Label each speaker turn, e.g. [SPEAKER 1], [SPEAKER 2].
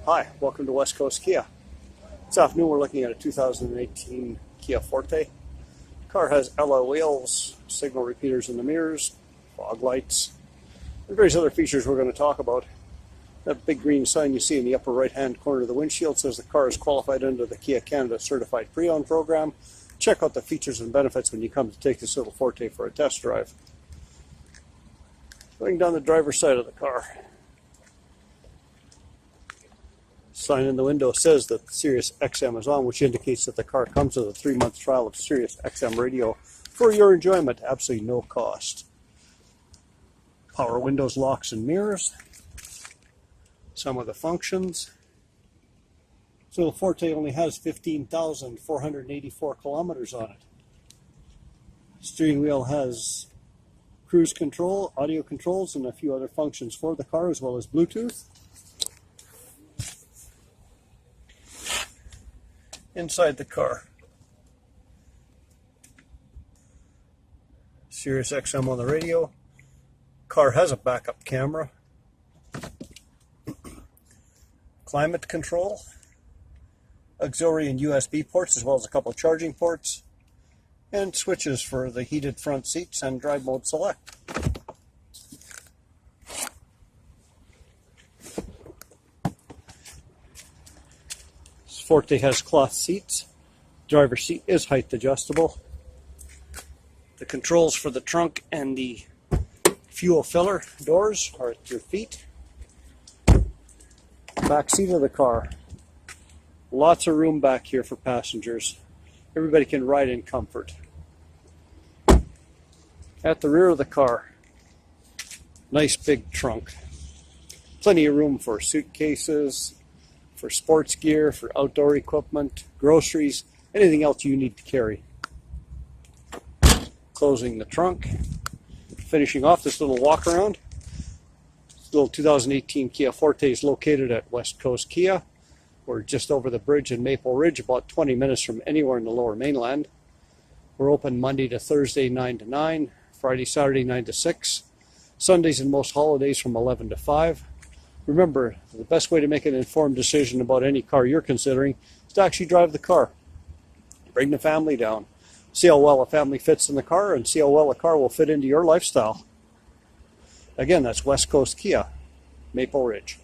[SPEAKER 1] Hi, welcome to West Coast Kia. This afternoon we're looking at a 2018 Kia Forte. The car has alloy wheels, signal repeaters in the mirrors, fog lights, and various other features we're going to talk about. That big green sign you see in the upper right hand corner of the windshield says the car is qualified under the Kia Canada Certified Pre-Owned program. Check out the features and benefits when you come to take this little Forte for a test drive. Going down the driver's side of the car. Sign in the window says that Sirius XM is on, which indicates that the car comes with a 3-month trial of Sirius XM radio for your enjoyment, absolutely no cost. Power windows, locks, and mirrors. Some of the functions. So the Forte only has 15,484 kilometers on it. Steering wheel has cruise control, audio controls, and a few other functions for the car, as well as Bluetooth. Inside the car, Sirius XM on the radio. Car has a backup camera, climate control, auxiliary and USB ports, as well as a couple of charging ports, and switches for the heated front seats and drive mode select. Forte has cloth seats. Driver's seat is height adjustable. The controls for the trunk and the fuel filler doors are at your feet. Back seat of the car. Lots of room back here for passengers. Everybody can ride in comfort. At the rear of the car, nice big trunk. Plenty of room for suitcases, for sports gear, for outdoor equipment, groceries, anything else you need to carry. Closing the trunk. Finishing off this little walk around. This little 2018 Kia Forte is located at West Coast Kia. We're just over the bridge in Maple Ridge, about 20 minutes from anywhere in the Lower Mainland. We're open Monday to Thursday 9 to 9, Friday, Saturday 9 to 6, Sundays and most holidays from 11 to 5. Remember, the best way to make an informed decision about any car you're considering is to actually drive the car. Bring the family down. See how well a family fits in the car and see how well a car will fit into your lifestyle. Again, that's West Coast Kia, Maple Ridge.